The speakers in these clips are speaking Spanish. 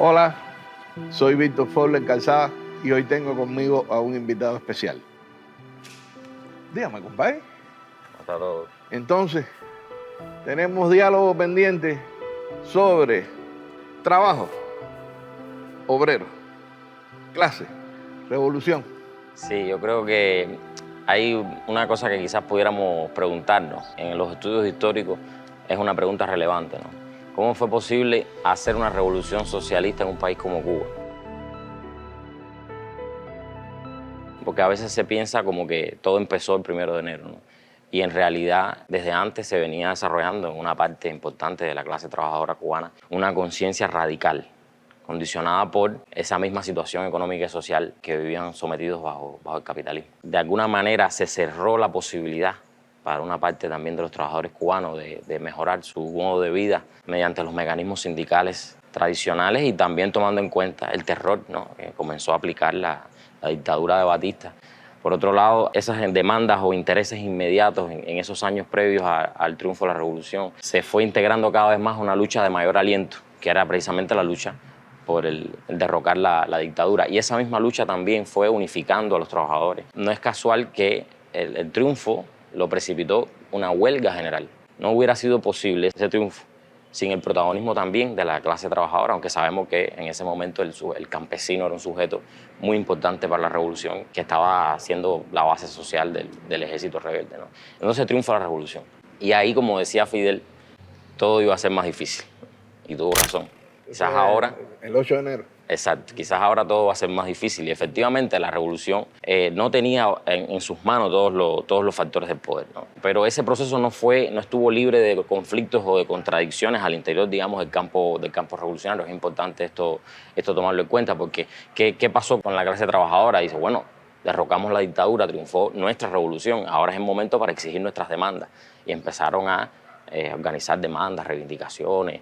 Hola, soy Víctor Forler Calzada y hoy tengo conmigo a un invitado especial. Dígame, compadre. Hasta todo. Entonces, tenemos diálogo pendiente sobre trabajo, obrero, clase, revolución. Sí, yo creo que hay una cosa que quizás pudiéramos preguntarnos en los estudios históricos, es una pregunta relevante, ¿no? ¿Cómo fue posible hacer una revolución socialista en un país como Cuba? Porque a veces se piensa como que todo empezó el 1 de enero, ¿no? Y en realidad desde antes se venía desarrollando en una parte importante de la clase trabajadora cubana una conciencia radical, condicionada por esa misma situación económica y social que vivían sometidos bajo el capitalismo. De alguna manera se cerró la posibilidad para una parte también de los trabajadores cubanos de mejorar su modo de vida mediante los mecanismos sindicales tradicionales y también tomando en cuenta el terror, ¿no?, que comenzó a aplicar la dictadura de Batista. Por otro lado, esas demandas o intereses inmediatos en esos años previos al triunfo de la revolución se fue integrando cada vez más una lucha de mayor aliento, que era precisamente la lucha por el derrocar la dictadura. Y esa misma lucha también fue unificando a los trabajadores. No es casual que el triunfo lo precipitó una huelga general. No hubiera sido posible ese triunfo sin el protagonismo también de la clase trabajadora, aunque sabemos que en ese momento el campesino era un sujeto muy importante para la revolución, que estaba siendo la base social del ejército rebelde, ¿no? Entonces triunfa la revolución. Y ahí, como decía Fidel, todo iba a ser más difícil. Y tuvo razón. Quizás ahora... El 8 de enero. Exacto, quizás ahora todo va a ser más difícil y efectivamente la revolución no tenía en sus manos todos los factores del poder, ¿no? Pero ese proceso no estuvo libre de conflictos o de contradicciones al interior, digamos, del campo revolucionario. Es importante esto tomarlo en cuenta porque ¿qué pasó con la clase trabajadora? Dice, bueno, derrocamos la dictadura, triunfó nuestra revolución, ahora es el momento para exigir nuestras demandas. Y empezaron a organizar demandas, reivindicaciones,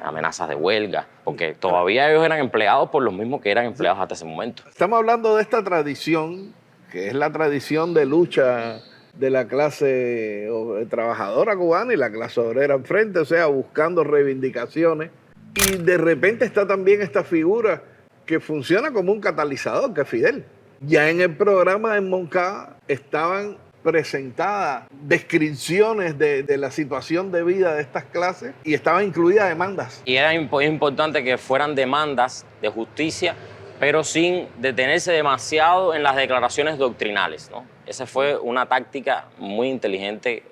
amenazas de huelga, porque todavía ellos eran empleados por los mismos que eran empleados hasta ese momento. Estamos hablando de esta tradición, que es la tradición de lucha de la clase trabajadora cubana y la clase obrera enfrente, o sea, buscando reivindicaciones. Y de repente está también esta figura que funciona como un catalizador, que es Fidel. Ya en el programa en Moncada estaban presentadas descripciones de la situación de vida de estas clases y estaban incluidas demandas. Y era importante que fueran demandas de justicia, pero sin detenerse demasiado en las declaraciones doctrinales, ¿no? Esa fue una táctica muy inteligente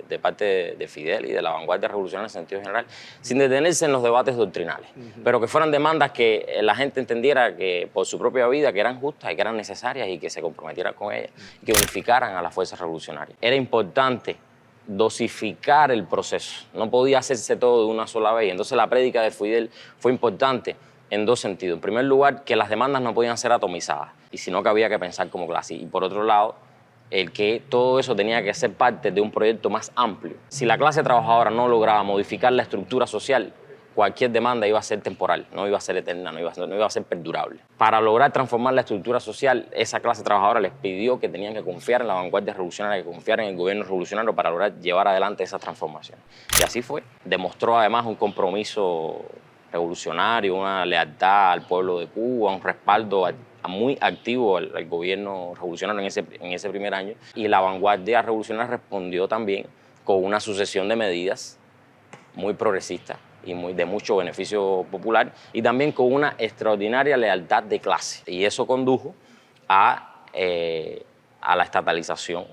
de parte de Fidel y de la vanguardia revolucionaria en sentido general, sin detenerse en los debates doctrinales, pero que fueran demandas que la gente entendiera que por su propia vida que eran justas y que eran necesarias y que se comprometieran con ellas y que unificaran a las fuerzas revolucionarias. Era importante dosificar el proceso, no podía hacerse todo de una sola vez. Entonces la prédica de Fidel fue importante en dos sentidos. En primer lugar, que las demandas no podían ser atomizadas, y sino que había que pensar como clase. Y por otro lado, el que todo eso tenía que ser parte de un proyecto más amplio. Si la clase trabajadora no lograba modificar la estructura social, cualquier demanda iba a ser temporal, no iba a ser eterna, no iba a ser perdurable. Para lograr transformar la estructura social, esa clase trabajadora les pidió que tenían que confiar en la vanguardia revolucionaria, que confiar en el gobierno revolucionario para lograr llevar adelante esa transformación. Y así fue. Demostró además un compromiso revolucionario, una lealtad al pueblo de Cuba, un respaldo muy activo al gobierno revolucionario en ese primer año. Y la vanguardia revolucionaria respondió también con una sucesión de medidas muy progresistas y de mucho beneficio popular, y también con una extraordinaria lealtad de clase. Y eso condujo a la estatalización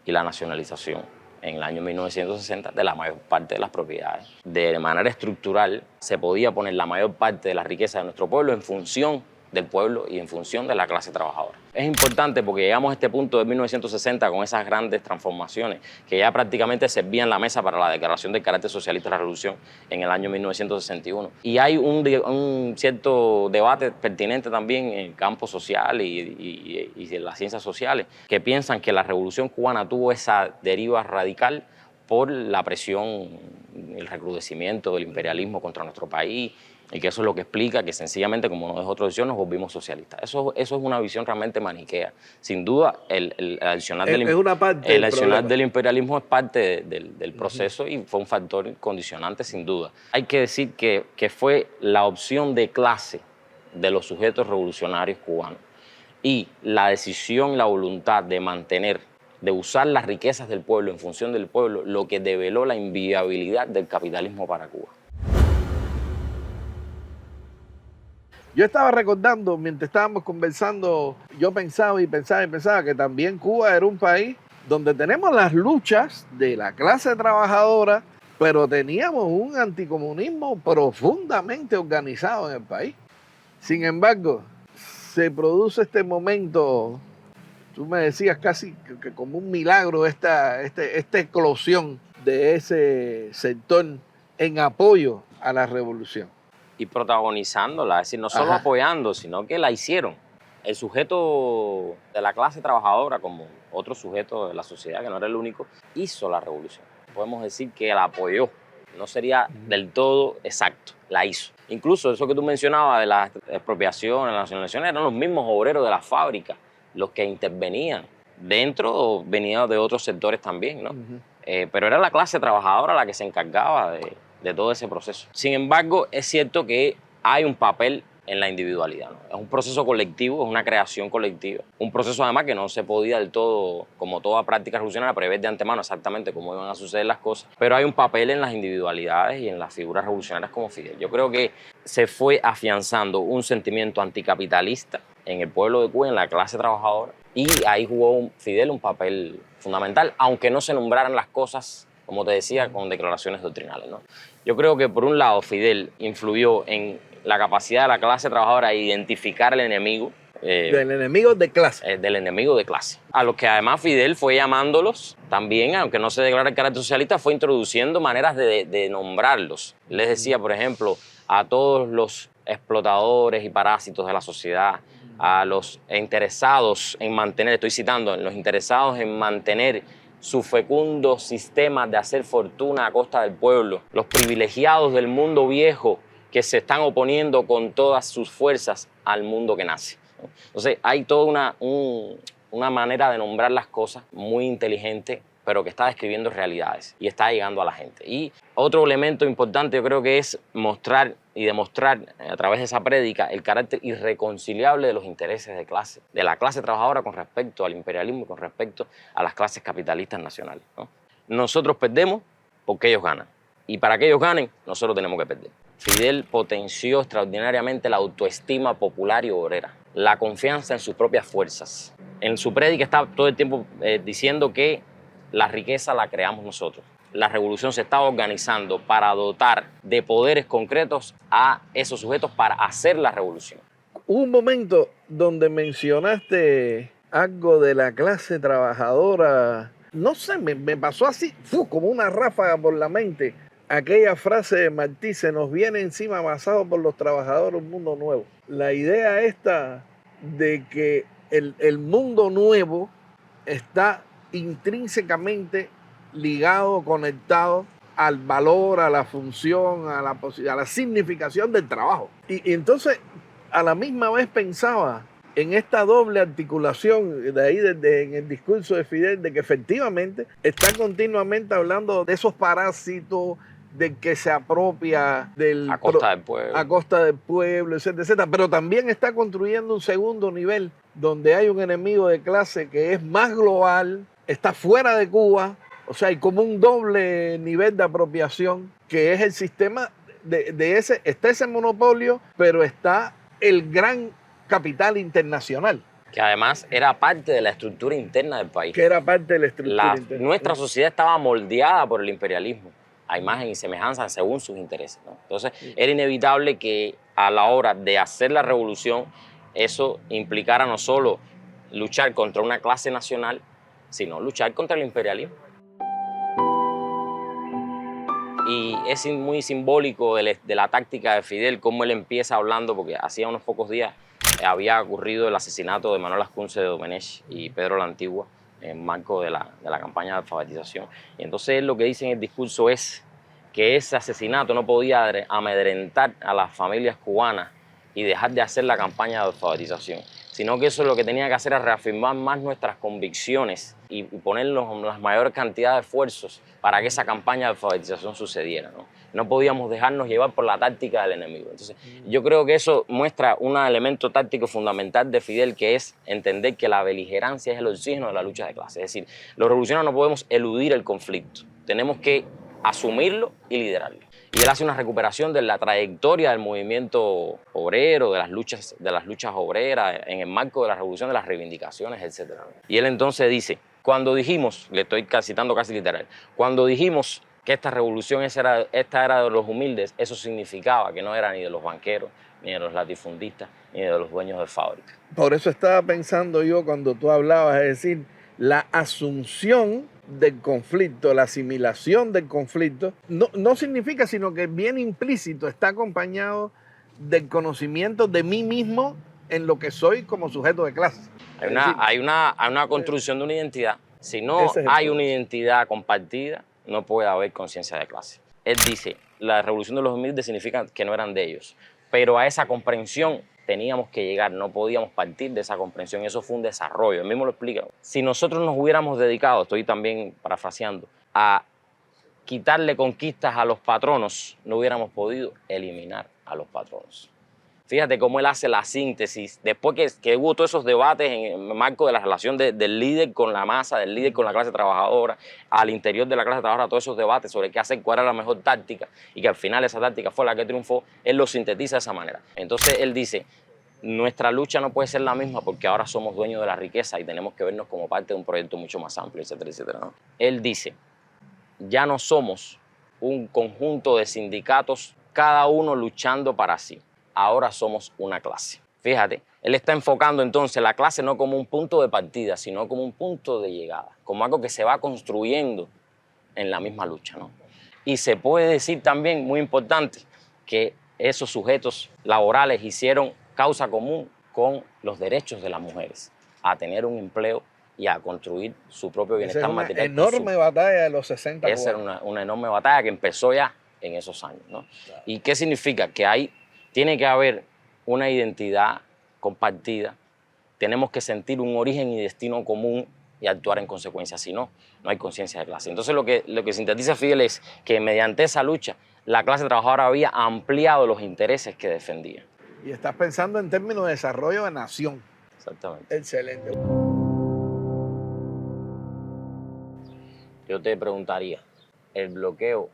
y la nacionalización en el año 1960 de la mayor parte de las propiedades. De manera estructural se podía poner la mayor parte de la riqueza de nuestro pueblo en función del pueblo y en función de la clase trabajadora. Es importante porque llegamos a este punto de 1960 con esas grandes transformaciones que ya prácticamente servían la mesa para la declaración del carácter socialista de la revolución en el año 1961. Y hay un cierto debate pertinente también en el campo social y en las ciencias sociales que piensan que la revolución cubana tuvo esa deriva radical por la presión, el recrudecimiento del imperialismo contra nuestro país, y que eso es lo que explica que sencillamente, como nos dejó otra visión, nos volvimos socialistas. Eso es una visión realmente maniquea. Sin duda, el accionar del imperialismo es parte del proceso y fue un factor condicionante, sin duda. Hay que decir que fue la opción de clase de los sujetos revolucionarios cubanos y la decisión, la voluntad de mantener, de usar las riquezas del pueblo en función del pueblo, lo que develó la inviabilidad del capitalismo para Cuba. Yo estaba recordando, mientras estábamos conversando, yo pensaba que también Cuba era un país donde tenemos las luchas de la clase trabajadora, pero teníamos un anticomunismo profundamente organizado en el país. Sin embargo, se produce este momento, tú me decías casi que como un milagro, esta eclosión de ese sector en apoyo a la revolución. Y protagonizándola, es decir, no solo apoyando, sino que la hicieron. El sujeto de la clase trabajadora, como otro sujeto de la sociedad, que no era el único, hizo la revolución. Podemos decir que la apoyó. No sería del todo exacto, la hizo. Incluso eso que tú mencionabas de las expropiaciones, las nacionalizaciones, eran los mismos obreros de las fábricas los que intervenían. Dentro o venían de otros sectores también, ¿no? Pero era la clase trabajadora la que se encargaba de todo ese proceso. Sin embargo, es cierto que hay un papel en la individualidad, ¿no? Es un proceso colectivo, es una creación colectiva. Un proceso además que no se podía del todo, como toda práctica revolucionaria, prever de antemano exactamente cómo iban a suceder las cosas, pero hay un papel en las individualidades y en las figuras revolucionarias como Fidel. Yo creo que se fue afianzando un sentimiento anticapitalista en el pueblo de Cuba, en la clase trabajadora, y ahí jugó Fidel un papel fundamental, aunque no se nombraran las cosas, como te decía, con declaraciones doctrinales, ¿no? Yo creo que por un lado Fidel influyó en la capacidad de la clase trabajadora de identificar al enemigo. Del enemigo de clase. Del enemigo de clase. A los que además Fidel fue llamándolos también, aunque no se declara el carácter socialista, fue introduciendo maneras de nombrarlos. Les decía, por ejemplo, a todos los explotadores y parásitos de la sociedad, a los interesados en mantener, estoy citando, los interesados en mantener su fecundo sistema de hacer fortuna a costa del pueblo, los privilegiados del mundo viejo que se están oponiendo con todas sus fuerzas al mundo que nace. Entonces hay toda una manera de nombrar las cosas muy inteligente, pero que está describiendo realidades y está llegando a la gente. Y otro elemento importante yo creo que es mostrar y demostrar a través de esa prédica el carácter irreconciliable de los intereses de clase, de la clase trabajadora con respecto al imperialismo y con respecto a las clases capitalistas nacionales, ¿no? Nosotros perdemos porque ellos ganan. Y para que ellos ganen, nosotros tenemos que perder. Fidel potenció extraordinariamente la autoestima popular y obrera, la confianza en sus propias fuerzas. En su prédica está todo el tiempo diciendo que la riqueza la creamos nosotros. La revolución se está organizando para dotar de poderes concretos a esos sujetos para hacer la revolución. Hubo un momento donde mencionaste algo de la clase trabajadora. No sé, me pasó así, como una ráfaga por la mente. Aquella frase de Martí: se nos viene encima amasado por los trabajadores un mundo nuevo. La idea esta de que el mundo nuevo está intrínsecamente ligado, conectado al valor, a la función, a la significación del trabajo. Y entonces a la misma vez pensaba en esta doble articulación de ahí en el discurso de Fidel, de que efectivamente está continuamente hablando de esos parásitos, de que se apropia a costa del pueblo, etcétera, etcétera. Pero también está construyendo un segundo nivel donde hay un enemigo de clase que es más global, está fuera de Cuba, o sea, hay como un doble nivel de apropiación, que es el sistema está ese monopolio, pero está el gran capital internacional. Que además era parte de la estructura interna del país. Que era parte de la estructura interna. Nuestra sociedad estaba moldeada por el imperialismo, a imagen y semejanza según sus intereses, ¿no? Entonces era inevitable que a la hora de hacer la revolución eso implicara no solo luchar contra una clase nacional, sino luchar contra el imperialismo. Y es muy simbólico de la táctica de Fidel, cómo él empieza hablando, porque hacía unos pocos días había ocurrido el asesinato de Manuel Ascunce de Domenech y Pedro la Antigua, en el marco de la campaña de alfabetización. Y entonces él lo que dice en el discurso es que ese asesinato no podía amedrentar a las familias cubanas y dejar de hacer la campaña de alfabetización, sino que eso lo que tenía que hacer era reafirmar más nuestras convicciones y poner la mayor cantidad de esfuerzos para que esa campaña de alfabetización sucediera, ¿no? No podíamos dejarnos llevar por la táctica del enemigo. Entonces, yo creo que eso muestra un elemento táctico fundamental de Fidel, que es entender que la beligerancia es el oxígeno de la lucha de clases. Es decir, los revolucionarios no podemos eludir el conflicto, tenemos que asumirlo y liderarlo. Y él hace una recuperación de la trayectoria del movimiento obrero, de las luchas obreras, en el marco de la revolución, de las reivindicaciones, etc. Y él entonces dice, cuando dijimos, le estoy citando casi literal, cuando dijimos que esta revolución esta era de los humildes, eso significaba que no era ni de los banqueros, ni de los latifundistas, ni de los dueños de fábrica. Por eso estaba pensando yo cuando tú hablabas, es decir, la asunción del conflicto, la asimilación del conflicto, no significa, sino que bien implícito, está acompañado del conocimiento de mí mismo en lo que soy como sujeto de clase. Hay una construcción de una identidad. Si no hay una identidad compartida, no puede haber conciencia de clase. Él dice, la revolución de los humildes significa que no eran de ellos, pero a esa comprensión teníamos que llegar, no podíamos partir de esa comprensión, eso fue un desarrollo, él mismo lo explica. Si nosotros nos hubiéramos dedicado, estoy también parafraseando, a quitarle conquistas a los patronos, no hubiéramos podido eliminar a los patronos. Fíjate cómo él hace la síntesis, después que hubo todos esos debates en el marco de la relación del líder con la masa, del líder con la clase trabajadora, al interior de la clase trabajadora, todos esos debates sobre qué hacer, cuál era la mejor táctica, y que al final esa táctica fue la que triunfó, él lo sintetiza de esa manera. Entonces él dice, nuestra lucha no puede ser la misma porque ahora somos dueños de la riqueza y tenemos que vernos como parte de un proyecto mucho más amplio, etcétera, etcétera, ¿no? Él dice, ya no somos un conjunto de sindicatos, cada uno luchando para sí. Ahora somos una clase. Fíjate, él está enfocando entonces la clase no como un punto de partida, sino como un punto de llegada, como algo que se va construyendo en la misma lucha, ¿no? Y se puede decir también, muy importante, que esos sujetos laborales hicieron causa común con los derechos de las mujeres, a tener un empleo y a construir su propio bienestar material. Esa es una enorme batalla de los 60. Esa era una enorme batalla que empezó ya en esos años, ¿no? Claro. ¿Y qué significa? Que tiene que haber una identidad compartida, tenemos que sentir un origen y destino común y actuar en consecuencia, si no, no hay conciencia de clase. Entonces lo que sintetiza Fidel es que mediante esa lucha la clase trabajadora había ampliado los intereses que defendía. Y estás pensando en términos de desarrollo de nación. Exactamente. Excelente. Yo te preguntaría, ¿el bloqueo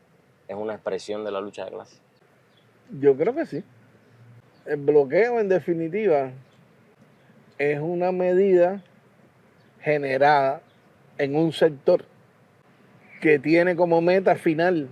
es una expresión de la lucha de clase? Yo creo que sí. El bloqueo, en definitiva, es una medida generada en un sector que tiene como meta final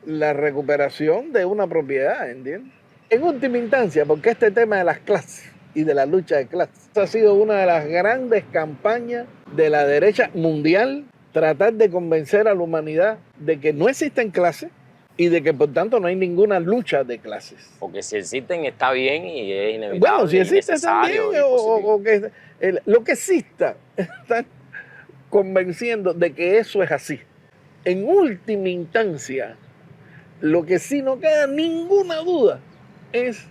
la recuperación de una propiedad, ¿entiendes? En última instancia, porque este tema de las clases y de la lucha de clases ha sido una de las grandes campañas de la derecha mundial, tratar de convencer a la humanidad de que no existen clases y de que por tanto no hay ninguna lucha de clases. Porque si existen está bien y es inevitable. Bueno, si existen también, o que lo que exista, están convenciendo de que eso es así. En última instancia, lo que sí no queda ninguna duda es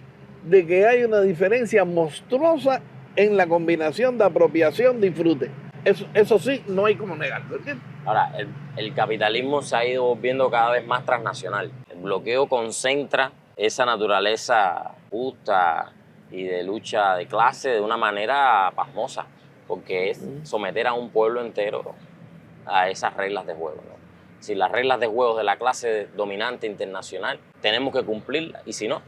de que hay una diferencia monstruosa en la combinación de apropiación, disfrute. Eso sí, no hay como negarlo, ¿entiendes? Ahora, el capitalismo se ha ido volviendo cada vez más transnacional. El bloqueo concentra esa naturaleza justa y de lucha de clase de una manera pasmosa, porque es someter a un pueblo entero a esas reglas de juego, ¿no? Si las reglas de juego de la clase dominante internacional tenemos que cumplirlas, y si no,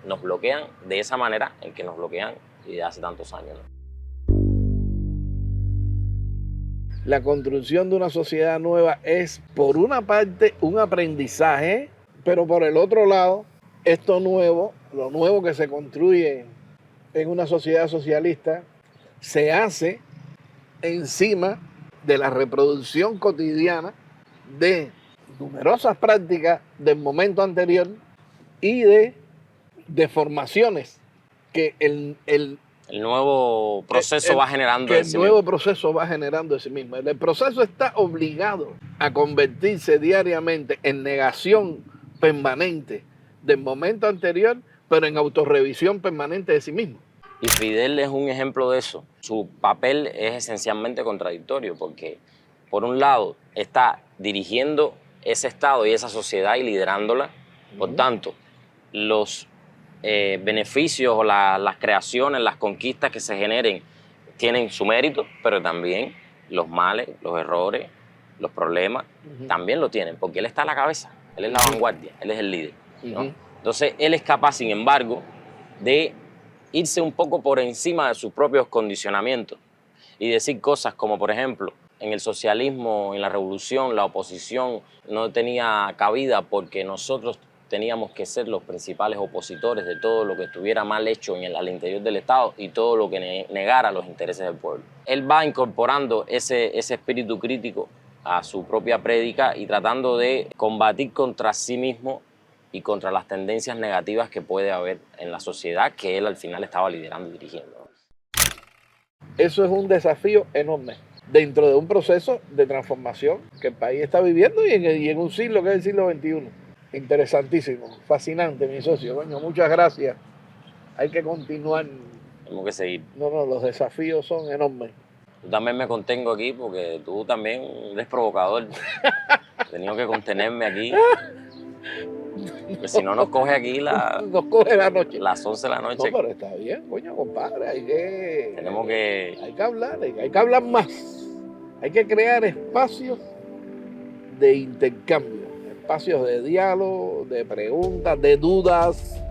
nos bloquean de esa manera en que nos bloquean y de hace tantos años, ¿no? La construcción de una sociedad nueva es, por una parte, un aprendizaje, pero por el otro lado, esto nuevo, lo nuevo que se construye en una sociedad socialista, se hace encima de la reproducción cotidiana de numerosas prácticas del momento anterior y de formaciones que el El nuevo proceso va generando que de el sí nuevo mismo. proceso va generando de sí mismo. El proceso está obligado a convertirse diariamente en negación permanente del momento anterior, pero en autorrevisión permanente de sí mismo. Y Fidel es un ejemplo de eso. Su papel es esencialmente contradictorio porque, por un lado, está dirigiendo ese Estado y esa sociedad y liderándola. Por tanto, los beneficios o las creaciones, las conquistas que se generen tienen su mérito, pero también los males, los errores, los problemas, también lo tienen, porque él está a la cabeza, él es la vanguardia, él es el líder, ¿no? Entonces, él es capaz, sin embargo, de irse un poco por encima de sus propios condicionamientos y decir cosas como, por ejemplo, en el socialismo, en la revolución, la oposición no tenía cabida porque nosotros teníamos que ser los principales opositores de todo lo que estuviera mal hecho al interior del Estado y todo lo que negara los intereses del pueblo. Él va incorporando ese espíritu crítico a su propia prédica y tratando de combatir contra sí mismo y contra las tendencias negativas que puede haber en la sociedad que él al final estaba liderando y dirigiendo. Eso es un desafío enorme dentro de un proceso de transformación que el país está viviendo y en un siglo que es el siglo XXI. Interesantísimo, fascinante, mi socio. Bueno, muchas gracias. Hay que continuar. Tenemos que seguir. No, los desafíos son enormes. Yo también me contengo aquí porque tú también eres provocador. He tenido que contenerme aquí. Porque si no nos coge aquí nos coge la noche. Las 11 de la noche. No, pero está bien, coño, compadre. Hay que hablar, hay que hablar más. Hay que crear espacios de intercambio, espacios de diálogo, de preguntas, de dudas,